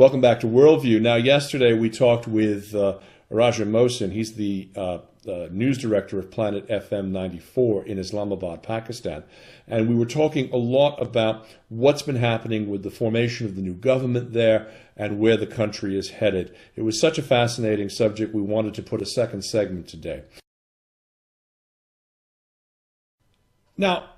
Welcome back to Worldview. Now, yesterday we talked with Raja Mohsin. He's the news director of Planet FM 94 in Islamabad, Pakistan. And we were talking a lot about what's been happening with the formation of the new government there and where the country is headed. It was such a fascinating subject, we wanted to put a second segment today. Now,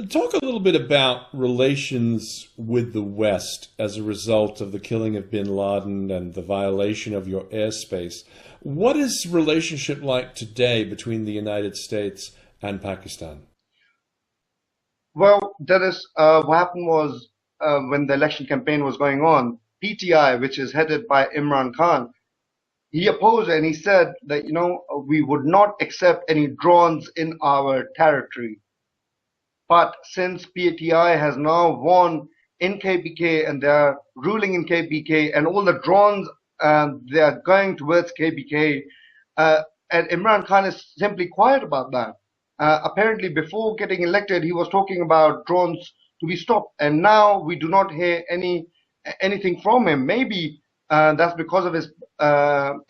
talk a little bit about relations with the West as a result of the killing of bin Laden and the violation of your airspace. What is the relationship like today between the United States and Pakistan? Well, Dennis, what happened was when the election campaign was going on, PTI, which is headed by Imran Khan, he opposed and he said that, we would not accept any drones in our territory. But since PTI has now won in KPK and they are ruling in KPK and all the drones, they are going towards KPK, and Imran Khan is simply quiet about that. Apparently, before getting elected, he was talking about drones to be stopped, and now we do not hear anything from him. Maybe that's because of his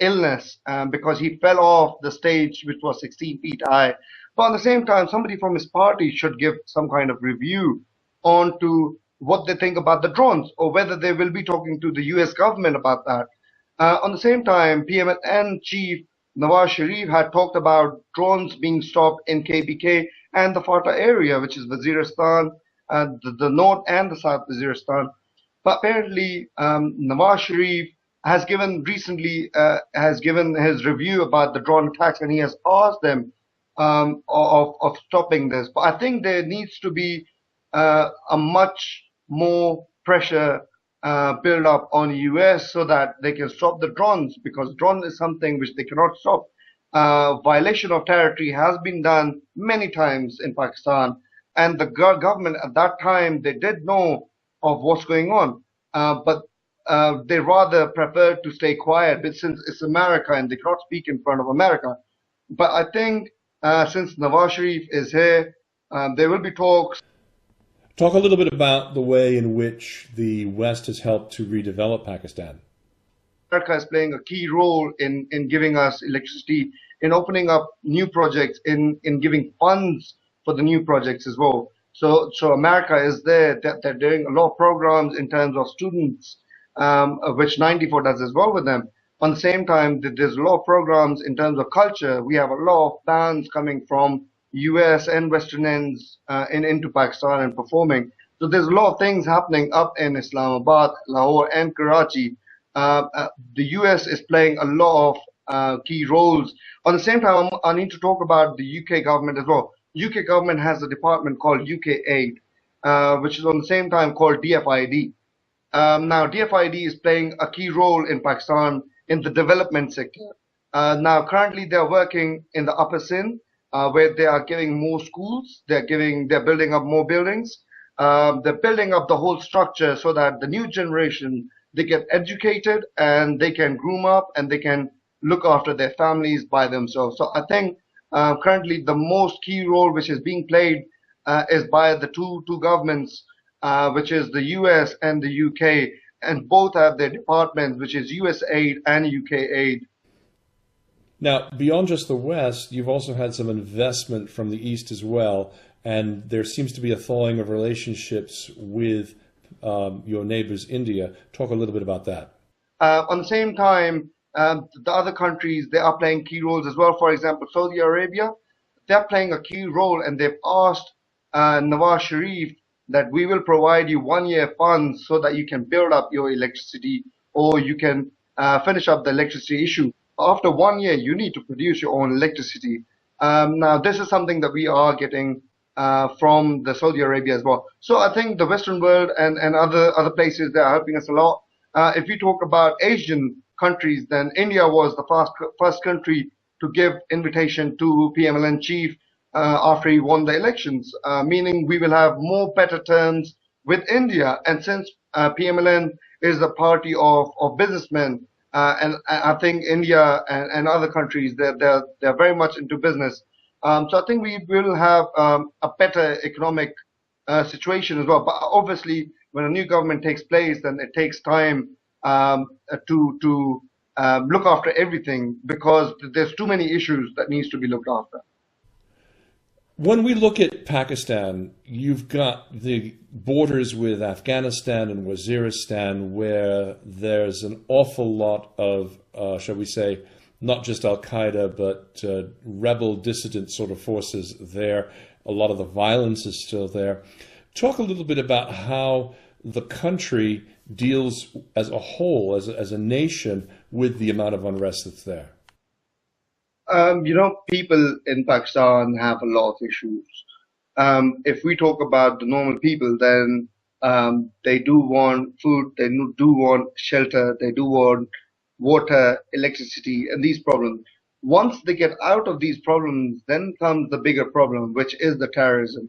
illness, because he fell off the stage, which was 16 feet high. But at the same time, somebody from his party should give some kind of review on to what they think about the drones, or whether they will be talking to the US government about that. On the same time, PMLN chief Nawaz Sharif had talked about drones being stopped in KPK and the FATA area, which is Waziristan, the North and the South Waziristan. But apparently, Nawaz Sharif has given his review about the drone attacks, and he has asked them of stopping this. But I think there needs to be a much more pressure build up on US so that they can stop the drones, because drone is something which they cannot stop. Violation of territory has been done many times in Pakistan, and the government at that time, they did know of what's going on, but they rather prefer to stay quiet, but since it's America and they cannot speak in front of America. But I think since Nawaz Sharif is here, there will be talks. Talk a little bit about the way in which the West has helped to redevelop Pakistan. America is playing a key role in giving us electricity, in opening up new projects, in giving funds for the new projects as well. So America is there. They're doing a lot of programs in terms of students, which 94 does as well with them. On the same time, there's a lot of programs in terms of culture. We have a lot of bands coming from US and Western ends into Pakistan and performing. So there's a lot of things happening up in Islamabad, Lahore and Karachi. The US is playing a lot of key roles. On the same time, I need to talk about the UK government as well. UK government has a department called UK Aid, which is on the same time called DFID. Now, DFID is playing a key role in Pakistan in the development sector. Now, currently they're working in the Upper Sindh, where they are giving more schools, they're building up more buildings, they're building up the whole structure so that the new generation, they get educated and they can groom up and they can look after their families by themselves. So I think currently the most key role which is being played is by the two governments, which is the US and the UK, and both have their departments, which is US Aid and UK Aid. Now, beyond just the West, you've also had some investment from the East as well, and there seems to be a thawing of relationships with your neighbors, India. Talk a little bit about that. On the same time, the other countries, they are playing key roles as well. For example, Saudi Arabia, they're playing a key role, and they've asked Nawaz Sharif that we will provide you 1-year funds so that you can build up your electricity, or you can finish up the electricity issue. After 1 year, you need to produce your own electricity. Now, this is something that we are getting from the Saudi Arabia as well. So I think the Western world and other places, they are helping us a lot. If we talk about Asian countries, then India was the first country to give invitation to PMLN chief after he won the elections, meaning we will have better terms with India. And since PMLN is the party of businessmen, and I think India and other countries, they're very much into business. So I think we will have a better economic situation as well. But obviously, when a new government takes place, then it takes time to look after everything, because there's too many issues that needs to be looked after. When we look at Pakistan, you've got the borders with Afghanistan and Waziristan, where there's an awful lot of, shall we say, not just Al-Qaeda, but rebel dissident sort of forces there. A lot of the violence is still there. Talk a little bit about how the country deals as a whole, as a nation, with the amount of unrest that's there. People in Pakistan have a lot of issues. If we talk about the normal people, then they do want food, they do want shelter, they do want water, electricity, and these problems. Once they get out of these problems, then comes the bigger problem, which is the terrorism.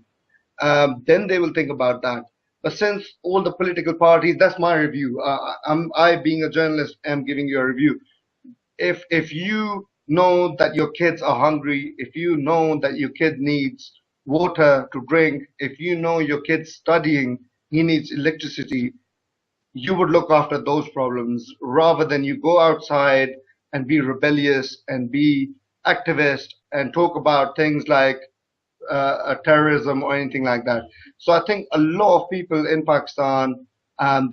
Then they will think about that. But since all the political parties, that's my review. I, being a journalist, am giving you a review. If you know that your kids are hungry, if you know that your kid needs water to drink, if you know your kid's studying, he needs electricity, you would look after those problems rather than you go outside and be rebellious and be activist and talk about things like terrorism or anything like that. So I think a lot of people in Pakistan,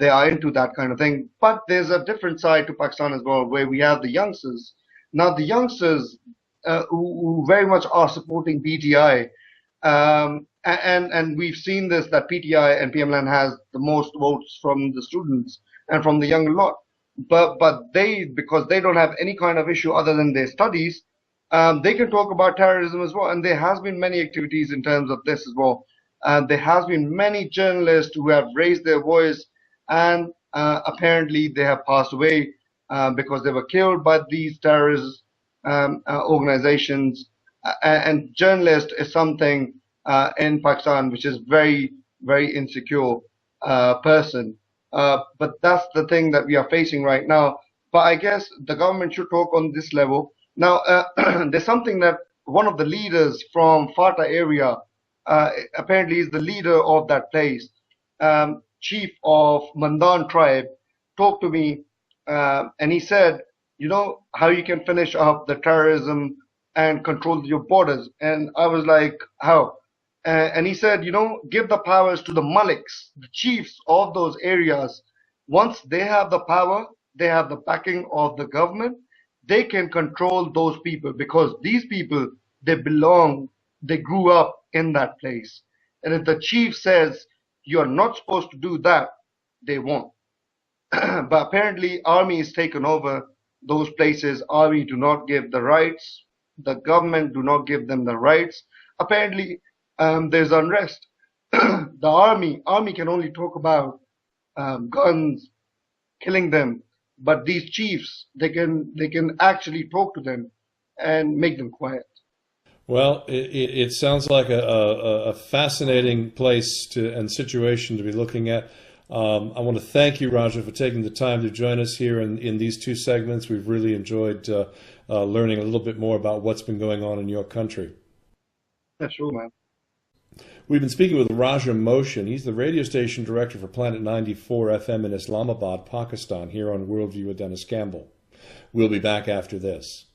they are into that kind of thing. But there's a different side to Pakistan as well, where we have the youngsters. Now, the youngsters who very much are supporting PTI, and we've seen this, that PTI and PMLN has the most votes from the students and from the young lot. But they, because they don't have any kind of issue other than their studies, they can talk about terrorism as well. And there has been many activities in terms of this as well. There has been many journalists who have raised their voice, and apparently they have passed away because they were killed by these terrorist organizations. And journalist is something in Pakistan which is very, very insecure person. But that's the thing that we are facing right now. But I guess the government should talk on this level. Now, there's something that one of the leaders from Fata area, apparently is the leader of that place, chief of Mandan tribe, talked to me, and he said, you know, how you can finish up the terrorism and control your borders. And I was like, how? And he said, you know, give the powers to the maliks, the chiefs of those areas. Once they have the power, they have the backing of the government, they can control those people, because these people, they belong, they grew up in that place. And if the chief says you're not supposed to do that, they won't. But apparently army is taken over those places. Army do not give the rights. The government do not give them the rights. Apparently there's unrest. The army can only talk about guns, killing them. But these chiefs, they can actually talk to them and make them quiet. Well, it sounds like a fascinating place and situation to be looking at. I want to thank you, Raja, for taking the time to join us here in these two segments. We've really enjoyed learning a little bit more about what's been going on in your country. Yeah, sure, man. We've been speaking with Raja Mohsin. He's the radio station director for Planet 94 FM in Islamabad, Pakistan, here on Worldview with Denis Campbell. We'll be back after this.